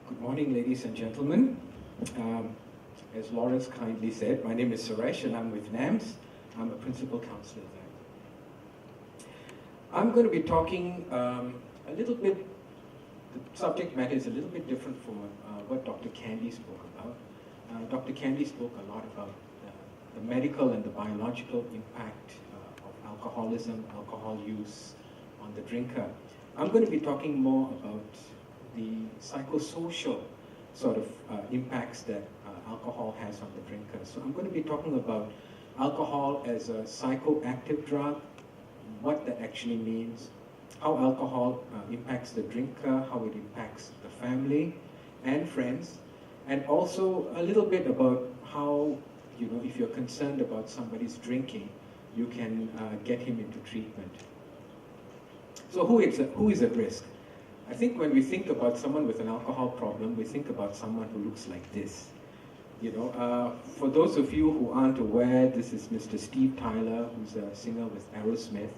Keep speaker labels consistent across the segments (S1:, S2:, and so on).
S1: Good morning, ladies and gentlemen. As Lawrence kindly said, my name is Suresh and I'm with NAMS. I'm a principal counselor there. I'm going to be talking a little bit, the subject matter is a little bit different from what Dr. Candy spoke about. Dr. Candy spoke a lot about the medical and the biological impact of alcoholism, alcohol use on the drinker. I'm going to be talking more about the psychosocial sort of impacts that alcohol has on the drinker. So I'm going to be talking about alcohol as a psychoactive drug, what that actually means, how alcohol impacts the drinker, how it impacts the family and friends, and also a little bit about how, if you're concerned about somebody's drinking, you can get him into treatment. So who is at risk? I think when we think about someone with an alcohol problem, we think about someone who looks like this. For those of you who aren't aware, this is Mr. Steve Tyler, who's a singer with Aerosmith.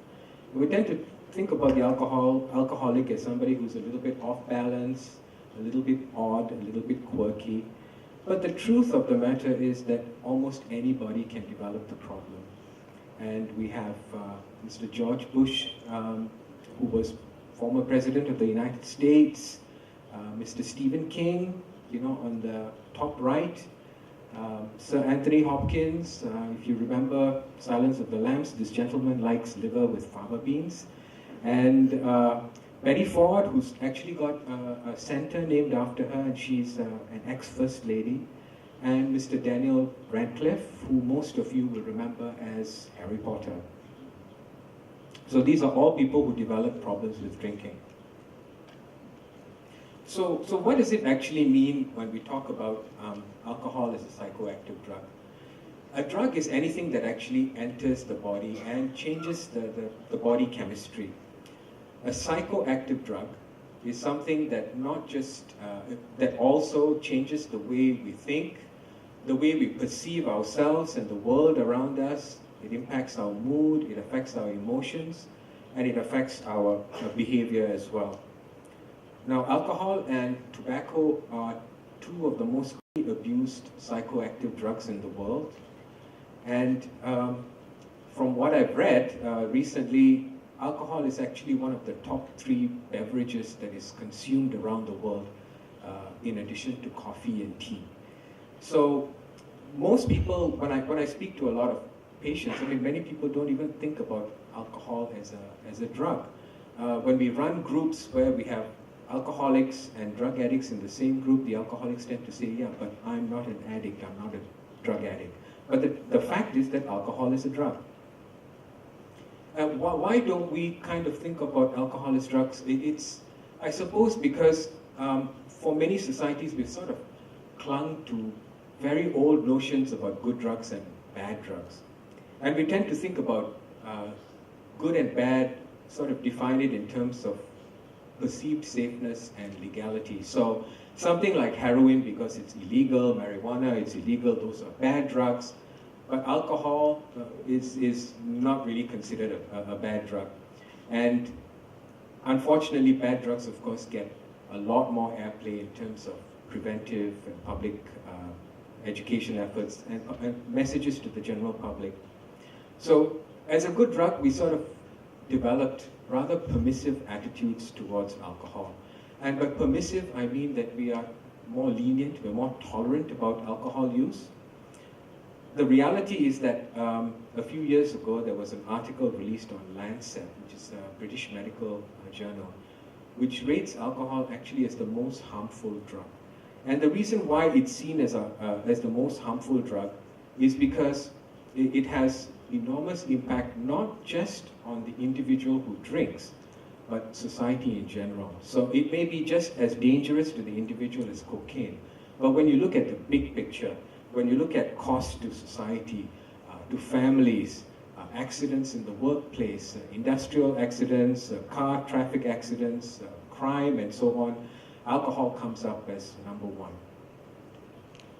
S1: We tend to think about the alcoholic as somebody who's a little bit off balance, a little bit odd, a little bit quirky. But the truth of the matter is that almost anybody can develop the problem. And we have Mr. George Bush, who was former President of the United States, Mr. Stephen King, on the top right, Sir Anthony Hopkins, if you remember Silence of the Lambs, this gentleman likes liver with fava beans, and Betty Ford, who's actually got a center named after her, and she's an ex-First Lady, and Mr. Daniel Radcliffe, who most of you will remember as Harry Potter. So these are all people who develop problems with drinking. So what does it actually mean when we talk about alcohol as a psychoactive drug? A drug is anything that actually enters the body and changes the body chemistry. A psychoactive drug is something that not just, that also changes the way we think, the way we perceive ourselves and the world around us. It impacts our mood, it affects our emotions, and it affects our behavior as well. Now, alcohol and tobacco are two of the most abused psychoactive drugs in the world. And from what I've read recently, alcohol is actually one of the top 3 beverages that is consumed around the world, in addition to coffee and tea. So most people, when I speak to a lot of patients, many people don't even think about alcohol as a drug. When we run groups where we have alcoholics and drug addicts in the same group, the alcoholics tend to say, yeah, but I'm not an addict, I'm not a drug addict. But the fact is that alcohol is a drug. Why don't we kind of think about alcohol as drugs? It's, I suppose, because for many societies we've sort of clung to very old notions about good drugs and bad drugs. And we tend to think about good and bad, sort of define it in terms of perceived safeness and legality. So something like heroin, because it's illegal, marijuana, it's illegal, those are bad drugs. But alcohol is not really considered a bad drug. And unfortunately, bad drugs, of course, get a lot more airplay in terms of preventive and public education efforts and messages to the general public. So as a good drug, we sort of developed rather permissive attitudes towards alcohol. And by permissive, I mean that we are more lenient, we're more tolerant about alcohol use. The reality is that a few years ago, there was an article released on Lancet, which is a British medical journal, which rates alcohol actually as the most harmful drug. And the reason why it's seen as the most harmful drug is because it has enormous impact not just on the individual who drinks, but society in general. So it may be just as dangerous to the individual as cocaine. But when you look at the big picture, when you look at cost to society, to families, accidents in the workplace, industrial accidents, car traffic accidents, crime, and so on, alcohol comes up as number 1.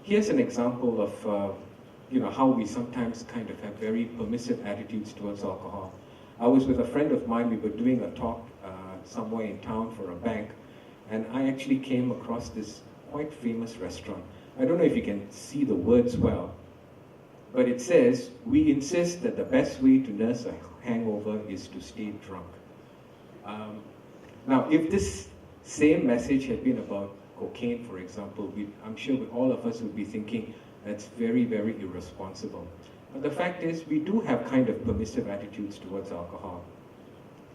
S1: Here's an example of how we sometimes kind of have very permissive attitudes towards alcohol. I was with a friend of mine, we were doing a talk somewhere in town for a bank, and I actually came across this quite famous restaurant. I don't know if you can see the words well, but it says, "We insist that the best way to nurse a hangover is to stay drunk." Now, if this same message had been about cocaine, for example, I'm sure all of us would be thinking, that's very, very irresponsible. But the fact is, we do have kind of permissive attitudes towards alcohol.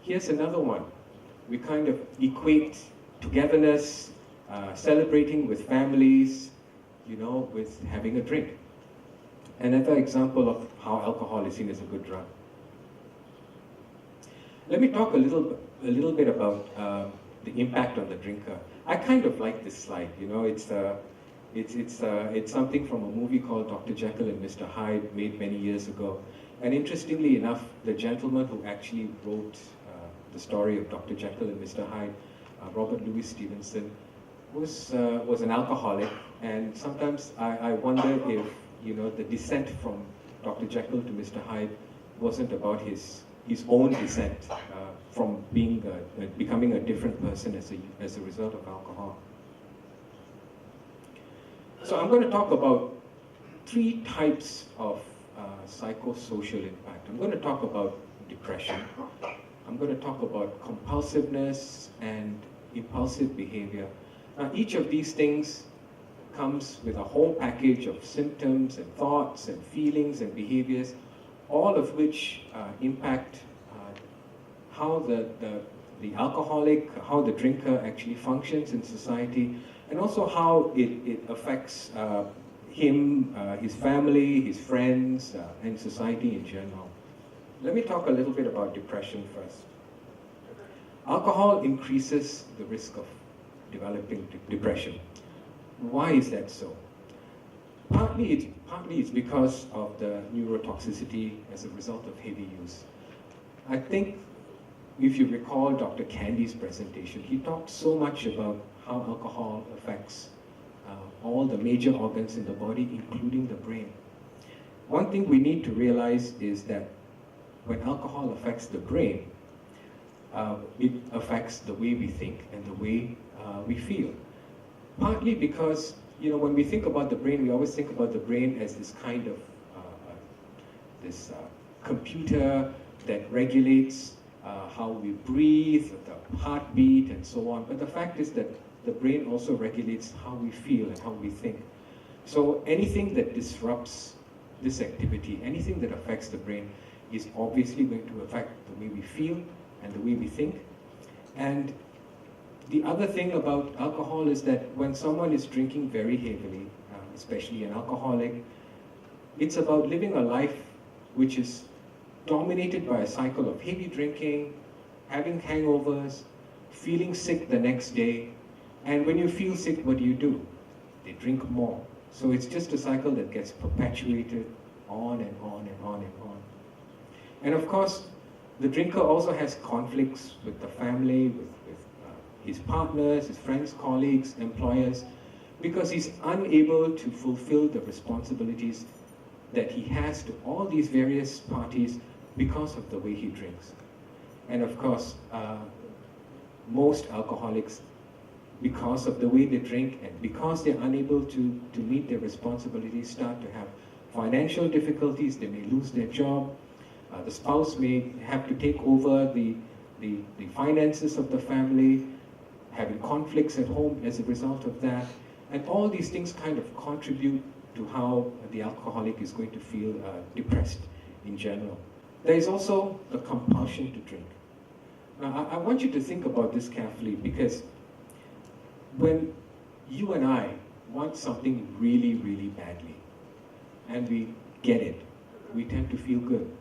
S1: Here's another one. We kind of equate togetherness, celebrating with families, with having a drink. Another example of how alcohol is seen as a good drug. Let me talk a little bit about the impact on the drinker. I kind of like this slide. It's something from a movie called Dr. Jekyll and Mr. Hyde, made many years ago. And interestingly enough, the gentleman who actually wrote the story of Dr. Jekyll and Mr. Hyde, Robert Louis Stevenson, was an alcoholic. And sometimes I wonder if the descent from Dr. Jekyll to Mr. Hyde wasn't about his own descent from becoming a different person as a result of alcohol. So I'm going to talk about 3 types of psychosocial impact. I'm going to talk about depression. I'm going to talk about compulsiveness and impulsive behavior. Now, each of these things comes with a whole package of symptoms and thoughts and feelings and behaviors, all of which impact how the alcoholic, how the drinker actually functions in society, and also how it affects him, his family, his friends, and society in general. Let me talk a little bit about depression first. Alcohol increases the risk of developing depression. Why is that so? Partly it's because of the neurotoxicity as a result of heavy use. I think if you recall Dr. Candy's presentation, he talked so much about how alcohol affects all the major organs in the body, including the brain. One thing we need to realize is that when alcohol affects the brain, it affects the way we think and the way we feel. Partly because, when we think about the brain, we always think about the brain as this kind of this computer that regulates how we breathe, the heartbeat, and so on. But the fact is that the brain also regulates how we feel and how we think. So anything that disrupts this activity, anything that affects the brain, is obviously going to affect the way we feel and the way we think. And the other thing about alcohol is that when someone is drinking very heavily, especially an alcoholic, it's about living a life which is dominated by a cycle of heavy drinking, having hangovers, feeling sick the next day. And when you feel sick, what do? They drink more. So it's just a cycle that gets perpetuated on and on and on and on. And of course, the drinker also has conflicts with the family, with his partners, his friends, colleagues, employers, because he's unable to fulfill the responsibilities that he has to all these various parties because of the way he drinks. And of course, most alcoholics, because of the way they drink and because they're unable to meet their responsibilities, start to have financial difficulties. They may lose their job. The spouse may have to take over the finances of the family, having conflicts at home as a result of that. And all these things kind of contribute to how the alcoholic is going to feel depressed in general. There is also the compulsion to drink. Now, I want you to think about this carefully, because when you and I want something really, really badly, and we get it, we tend to feel good.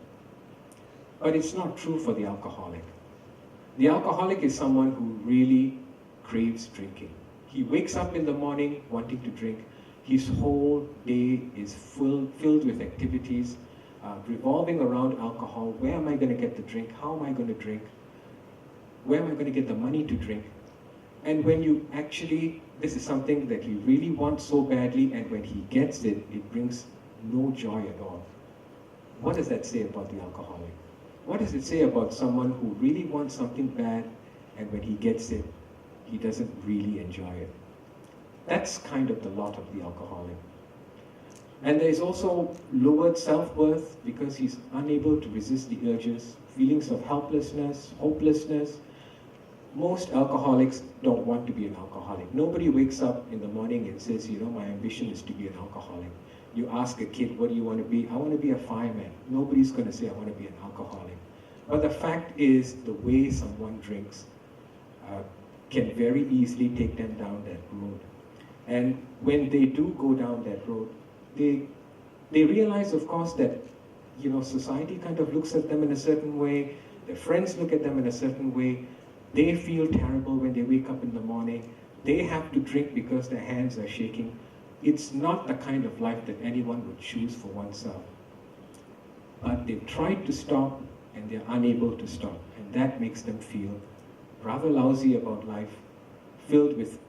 S1: But it's not true for the alcoholic. The alcoholic is someone who really craves drinking. He wakes up in the morning wanting to drink. His whole day is filled with activities revolving around alcohol. Where am I going to get the drink? How am I going to drink? Where am I going to get the money to drink? And when you actually, this is something that he really wants so badly, and when he gets it, it brings no joy at all. What does that say about the alcoholic? What does it say about someone who really wants something bad, and when he gets it, he doesn't really enjoy it? That's kind of the lot of the alcoholic. And there is also lowered self-worth because he's unable to resist the urges, feelings of helplessness, hopelessness. Most alcoholics don't want to be an alcoholic. Nobody wakes up in the morning and says, you know, my ambition is to be an alcoholic. You ask a kid, what do you want to be? I want to be a fireman. Nobody's going to say, I want to be an alcoholic. But the fact is, the way someone drinks can very easily take them down that road. And when they do go down that road, they realize, of course, that, you know, society kind of looks at them in a certain way, their friends look at them in a certain way, they feel terrible when they wake up in the morning, they have to drink because their hands are shaking. It's not the kind of life that anyone would choose for oneself. But they've tried to stop and they're unable to stop, and that makes them feel rather lousy about life, filled with,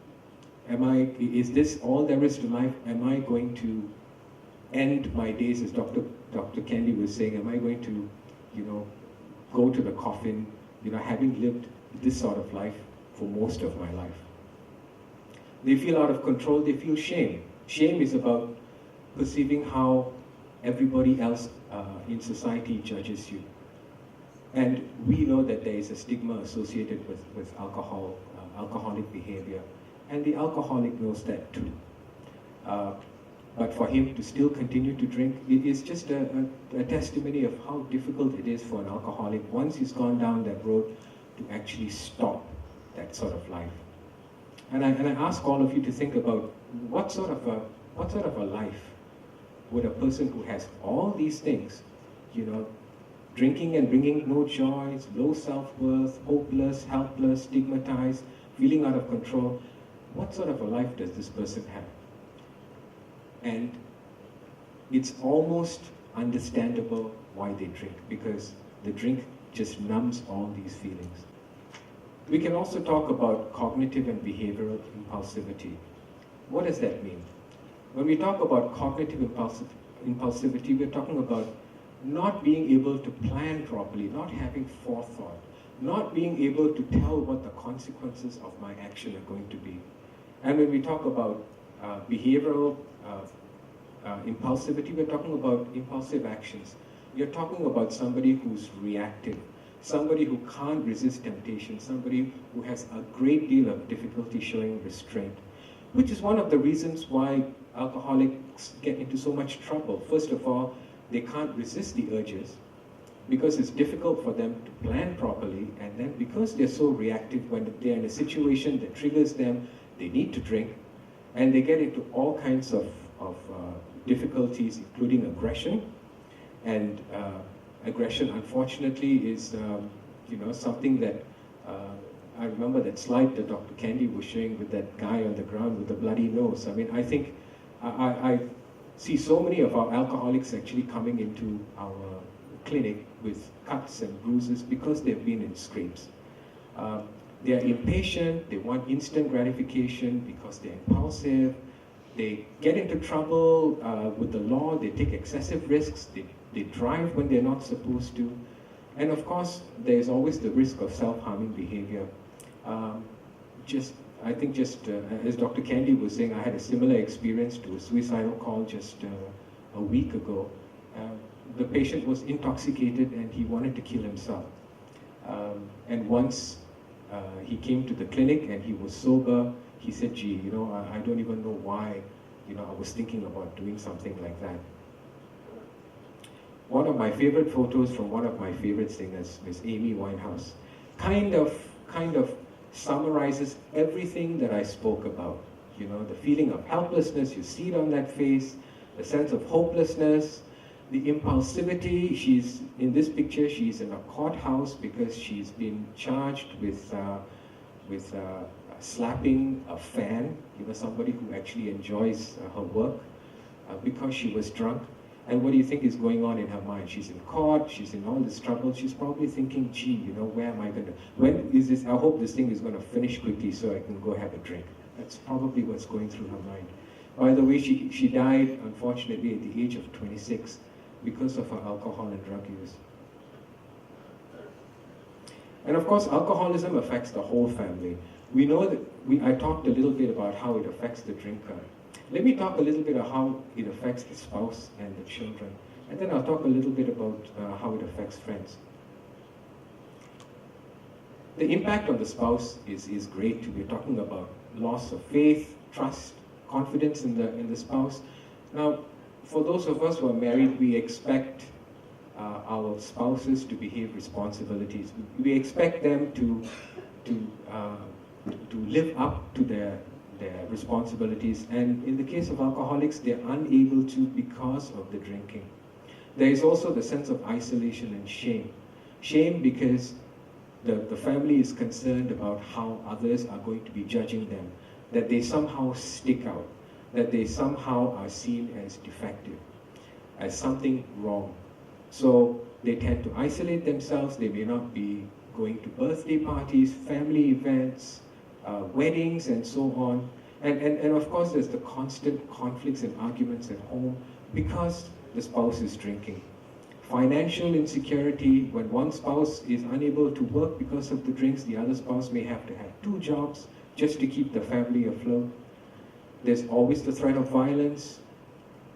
S1: is this all there is to life? Am I going to end my days, as Dr. Candy was saying, am I going to, you know, go to the coffin, you know, having lived this sort of life for most of my life? They feel out of control, they feel shame. Shame is about perceiving how everybody else in society judges you. And we know that there is a stigma associated with alcohol, alcoholic behavior. And the alcoholic knows that too. But for him to still continue to drink, it is just a testimony of how difficult it is for an alcoholic, once he's gone down that road, to actually stop that sort of life. And I ask all of you to think about what sort of a life would a person who has all these things, you know, drinking and bringing no joys, low self-worth, hopeless, helpless, stigmatized, feeling out of control, what sort of a life does this person have? And it's almost understandable why they drink, because the drink just numbs all these feelings. We can also talk about cognitive and behavioral impulsivity. What does that mean? When we talk about cognitive impulsivity, we're talking about not being able to plan properly, not having forethought, not being able to tell what the consequences of my action are going to be. And when we talk about behavioral impulsivity, we're talking about impulsive actions. You're talking about somebody who's reactive, somebody who can't resist temptation, somebody who has a great deal of difficulty showing restraint, which is one of the reasons why alcoholics get into so much trouble. First of all, they can't resist the urges because it's difficult for them to plan properly, and then because they're so reactive, when they're in a situation that triggers them, they need to drink, and they get into all kinds of difficulties, including aggression. And aggression, unfortunately, is you know, something that I remember that slide that Dr. Candy was showing with that guy on the ground with the bloody nose. I mean, I think I see so many of our alcoholics actually coming into our clinic with cuts and bruises because they've been in scrapes. They are impatient, they want instant gratification because they're impulsive, they get into trouble with the law, they take excessive risks, they drive when they're not supposed to, and of course there's always the risk of self-harming behavior. I think as Dr. Candy was saying, I had a similar experience to a suicidal call just a week ago. The patient was intoxicated and he wanted to kill himself. And once he came to the clinic and he was sober, he said, gee, you know, I don't even know why, you know, I was thinking about doing something like that. One of my favorite photos from one of my favorite singers, Miss Amy Winehouse, kind of summarizes everything that I spoke about. You know, the feeling of helplessness, you see it on that face, the sense of hopelessness, the impulsivity. She's, in this picture, she's in a courthouse because she's been charged with slapping a fan, you know, somebody who actually enjoys her work, because she was drunk. And what do you think is going on in her mind? She's in court, she's in all this trouble, she's probably thinking, gee, you know, where am I going to, when is this, I hope this thing is going to finish quickly so I can go have a drink. That's probably what's going through her mind. By the way, she died, unfortunately, at the age of 26 because of her alcohol and drug use. And of course, alcoholism affects the whole family. We know that I talked a little bit about how it affects the drinker. Let me talk a little bit about how it affects the spouse and the children. And then I'll talk a little bit about how it affects friends. The impact on the spouse is great. We're talking about loss of faith, trust, confidence in the spouse. Now, for those of us who are married, we expect our spouses to behave responsibilities. We expect them to live up to their responsibilities. And in the case of alcoholics, they're unable to because of the drinking. There is also the sense of isolation and shame. Shame because the family is concerned about how others are going to be judging them, that they somehow stick out, that they somehow are seen as defective, as something wrong. So they tend to isolate themselves. They may not be going to birthday parties, family events, weddings, and so on. And of course, there's the constant conflicts and arguments at home because the spouse is drinking. Financial insecurity, when one spouse is unable to work because of the drinks, the other spouse may have to have 2 jobs just to keep the family afloat. There's always the threat of violence.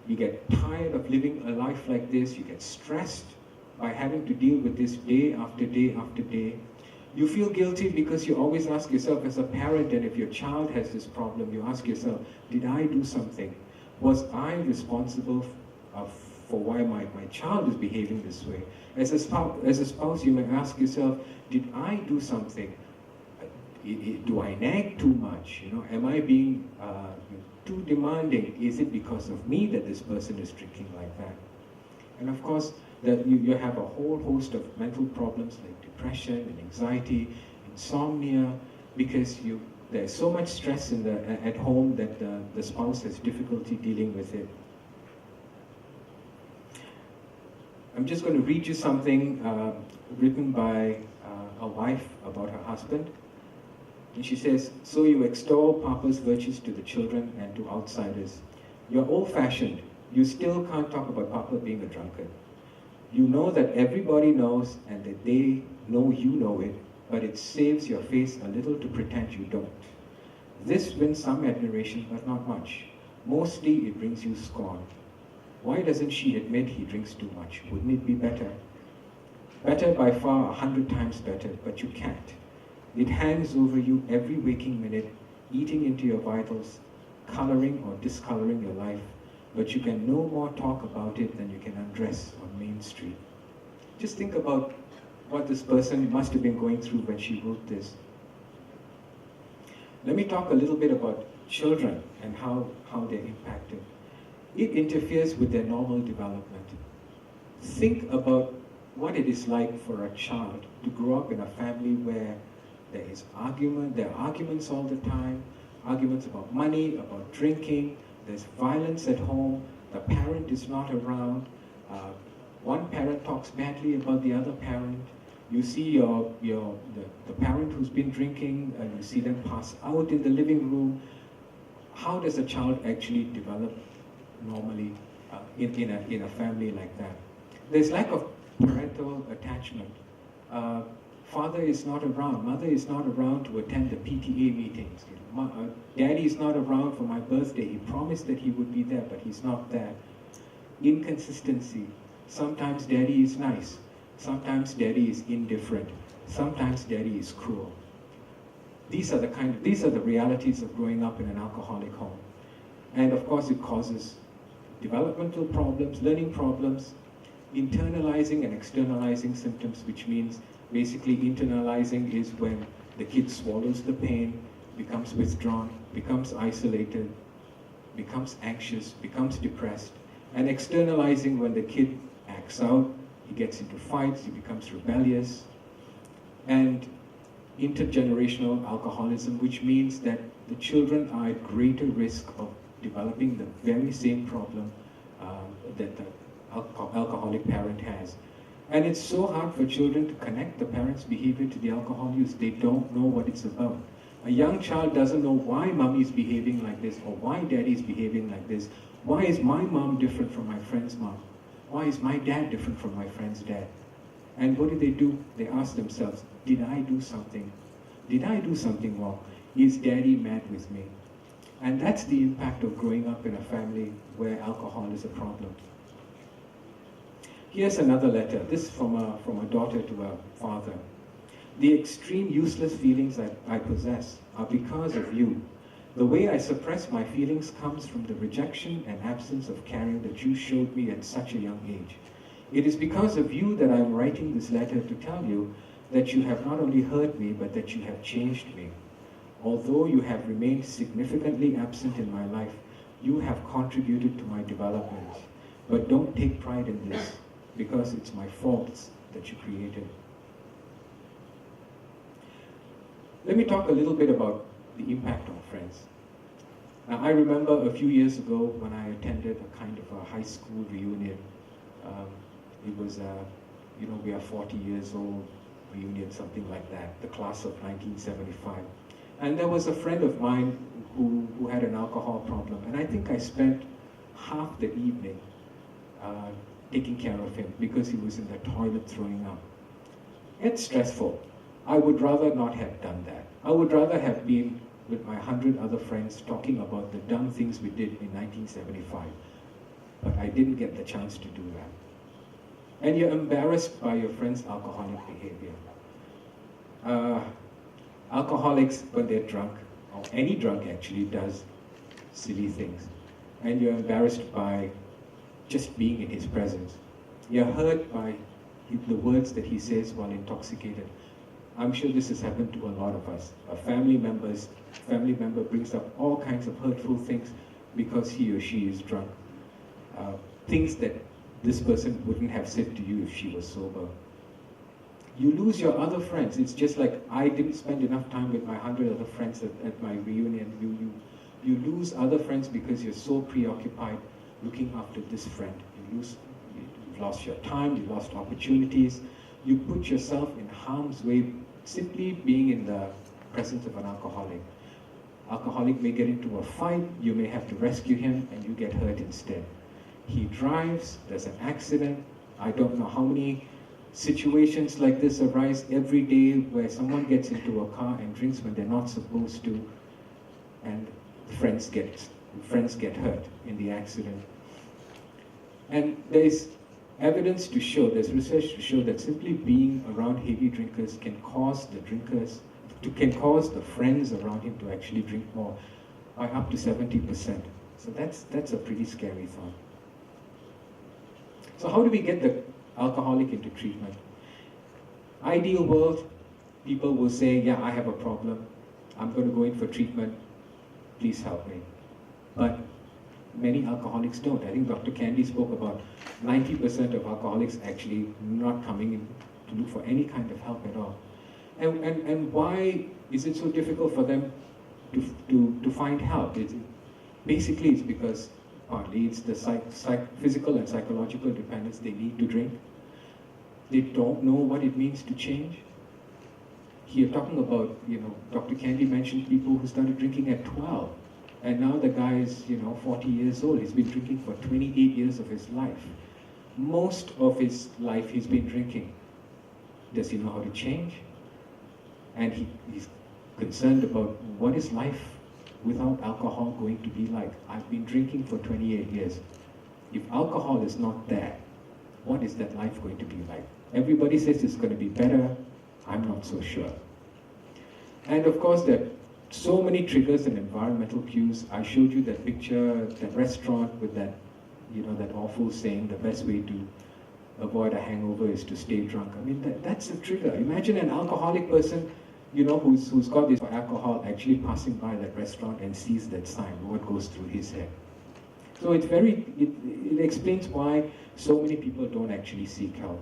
S1: You get tired of living a life like this. You get stressed by having to deal with this day after day after day. You feel guilty because you always ask yourself as a parent, and if your child has this problem, you ask yourself, did I do something? Was I responsible for why my child is behaving this way? As a spouse, you may ask yourself, did I do something? Do I nag too much? Am I being too demanding? Is it because of me that this person is drinking like that? And of course, that you have a whole host of mental problems like depression and anxiety, insomnia, because there's so much stress at home that the spouse has difficulty dealing with it. I'm just going to read you something written by a wife about her husband. And she says, "So you extol Papa's virtues to the children and to outsiders. You're old-fashioned. You still can't talk about Papa being a drunkard. You know that everybody knows and that they know you know it, but it saves your face a little to pretend you don't. This wins some admiration, but not much. Mostly it brings you scorn. Why doesn't she admit he drinks too much? Wouldn't it be better? Better by far, 100 times better, but you can't. It hangs over you every waking minute, eating into your vitals, coloring or discoloring your life, but you can no more talk about it than you can undress on Main Street." Just think about what this person must have been going through when she wrote this. Let me talk a little bit about children and how they're impacted. It interferes with their normal development. Think about what it is like for a child to grow up in a family where there are arguments all the time, arguments about money, about drinking, there's violence at home, the parent is not around, one parent talks badly about the other parent, you see the parent who's been drinking, and you see them pass out in the living room. How does a child actually develop normally in a family like that? There's lack of parental attachment. Father is not around, mother is not around to attend the PTA meetings. Daddy is not around for my birthday. He promised that he would be there, but he's not there. Inconsistency. Sometimes daddy is nice. Sometimes daddy is indifferent. Sometimes daddy is cruel. These are the realities of growing up in an alcoholic home. And of course it causes developmental problems, learning problems, internalizing and externalizing symptoms, which means basically internalizing is when the kid swallows the pain, becomes withdrawn, becomes isolated, becomes anxious, becomes depressed, and externalizing when the kid acts out, he gets into fights, he becomes rebellious, and intergenerational alcoholism, which means that the children are at greater risk of developing the very same problem that the alcoholic parent has. And it's so hard for children to connect the parent's behavior to the alcohol use. They don't know what it's about. A young child doesn't know why mommy's behaving like this or why daddy's behaving like this. Why is my mom different from my friend's mom? Why is my dad different from my friend's dad? And what do? They ask themselves, did I do something? Did I do something wrong? Is daddy mad with me? And that's the impact of growing up in a family where alcohol is a problem. Here's another letter. This is from a daughter to a father. The extreme useless feelings I possess are because of you. The way I suppress my feelings comes from the rejection and absence of caring that you showed me at such a young age. It is because of you that I am writing this letter to tell you that you have not only heard me, but that you have changed me. Although you have remained significantly absent in my life, you have contributed to my development. But don't take pride in this, because it's my faults that you created. Let me talk a little bit about the impact on friends. Now, I remember a few years ago when I attended a kind of a high school reunion. It was, we are 40 years old reunion, something like that, the class of 1975. And there was a friend of mine who had an alcohol problem, and I think I spent half the evening taking care of him because he was in the toilet throwing up. It's stressful. I would rather not have done that. I would rather have been with my 100 other friends talking about the dumb things we did in 1975. But I didn't get the chance to do that. And you're embarrassed by your friend's alcoholic behavior. Alcoholics, when they're drunk, or any drunk actually, does silly things. And you're embarrassed by just being in his presence. You're hurt by the words that he says while intoxicated. I'm sure this has happened to a lot of us. A family member brings up all kinds of hurtful things because he or she is drunk. Things that this person wouldn't have said to you if she was sober. You lose your other friends. It's just like I didn't spend enough time with my 100 other friends at my reunion. You lose other friends because you're so preoccupied looking after this friend. You've lost your time, you lost opportunities. You put yourself in harm's way simply being in the presence of an alcoholic. Alcoholic may get into a fight, you may have to rescue him, and you get hurt instead. He drives, there's an accident. I don't know how many situations like this arise every day where someone gets into a car and drinks when they're not supposed to, and friends get hurt in the accident. And there's evidence to show, there's research to show that simply being around heavy drinkers can cause the friends around him to actually drink more by up to 70%. So that's a pretty scary thought. So how do we get the alcoholic into treatment? Ideal world, people will say, yeah, I have a problem. I'm going to go in for treatment. Please help me. But many alcoholics don't. I think Dr. Candy spoke about 90% of alcoholics actually not coming in to look for any kind of help at all. And why is it so difficult for them to find help? Basically, it's because partly it's the physical and psychological dependence they need to drink. They don't know what it means to change. Here, talking about, Dr. Candy mentioned people who started drinking at 12. And now the guy is, 40 years old. He's been drinking for 28 years of his life. Most of his life he's been drinking. Does he know how to change? And he's concerned about what is life without alcohol going to be like. I've been drinking for 28 years. If alcohol is not there, what is that life going to be like? Everybody says it's going to be better. I'm not so sure. And of course, there are so many triggers and environmental cues. I showed you that picture, that restaurant with that, that awful saying, the best way to avoid a hangover is to stay drunk. I mean, that's a trigger. Imagine an alcoholic person, who's got this alcohol actually passing by that restaurant and sees that sign, what goes through his head. So it explains why so many people don't actually seek help.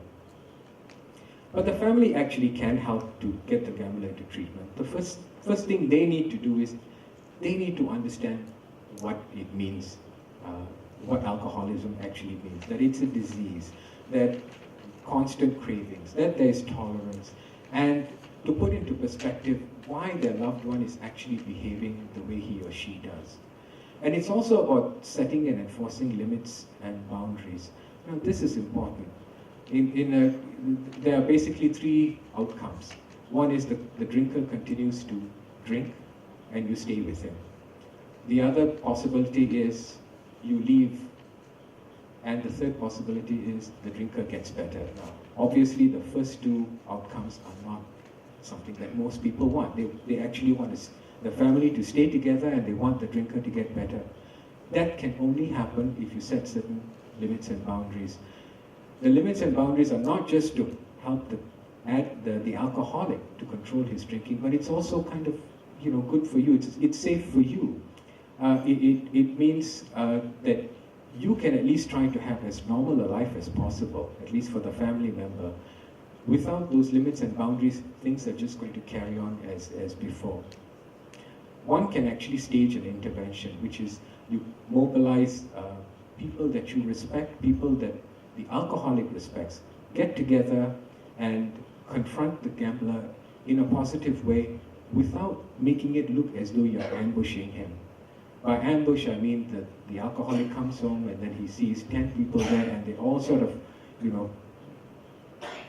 S1: But the family actually can help to get the gambler into treatment. The first thing they need to do is they need to understand what it means, what alcoholism actually means, that it's a disease, that constant cravings, that there's tolerance, and to put into perspective why their loved one is actually behaving the way he or she does. And it's also about setting and enforcing limits and boundaries. Now, this is important. There are basically three outcomes. One is the drinker continues to drink. and you stay with him. The other possibility is you leave, and the third possibility is the drinker gets better. Now, obviously, the first two outcomes are not something that most people want. They actually want the family to stay together, and they want the drinker to get better. That can only happen if you set certain limits and boundaries. The limits and boundaries are not just to help the alcoholic to control his drinking, but it's also kind of, good for you. It's safe for you. It means that you can at least try to have as normal a life as possible, at least for the family member. Without those limits and boundaries, things are just going to carry on as before. One can actually stage an intervention, which is you mobilize people that you respect, people that the alcoholic respects, get together and confront the gambler in a positive way without making it look as though you're ambushing him. By ambush, I mean that the alcoholic comes home and then he sees 10 people there and they all sort of,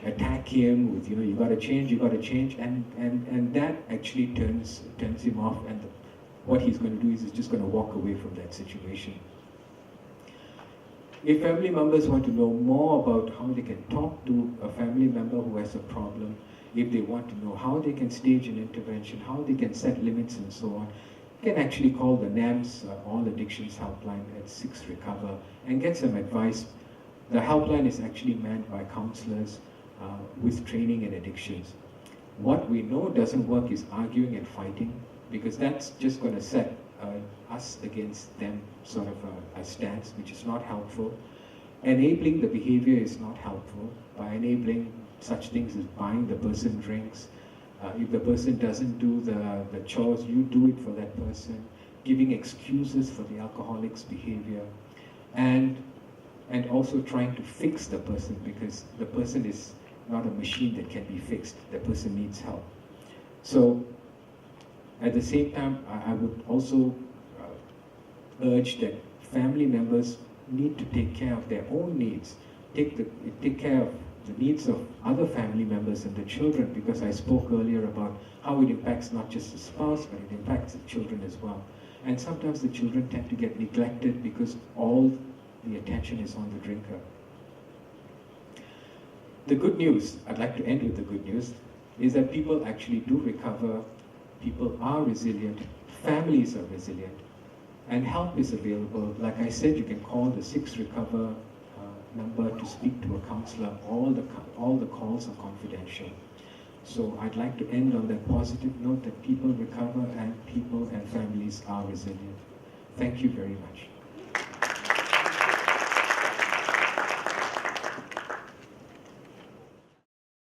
S1: attack him with, you gotta change, and that actually turns him off, and what he's going to do is he's just going to walk away from that situation. If family members want to know more about how they can talk to a family member who has a problem, if they want to know how they can stage an intervention, how they can set limits and so on, you can actually call the NAMS All Addictions Helpline at 6 Recover and get some advice. The helpline is actually manned by counselors with training in addictions. What we know doesn't work is arguing and fighting, because that's just going to set us against them sort of a stance, which is not helpful. Enabling the behavior is not helpful. By enabling such things as buying the person drinks, if the person doesn't do the chores, you do it for that person, giving excuses for the alcoholic's behavior, and also trying to fix the person, because the person is not a machine that can be fixed. The person needs help. So at the same time, I would also urge that family members need to take care of their own needs, take care of the needs of other family members and the children, because I spoke earlier about how it impacts not just the spouse, but it impacts the children as well. And sometimes the children tend to get neglected because all the attention is on the drinker. The good news, I'd like to end with the good news, is that people actually do recover, people are resilient, families are resilient, and help is available. Like I said, you can call the 6 Recover number to speak to a counselor. All the calls are confidential. So I'd like to end on that positive note that people recover and people and families are resilient. Thank you very much.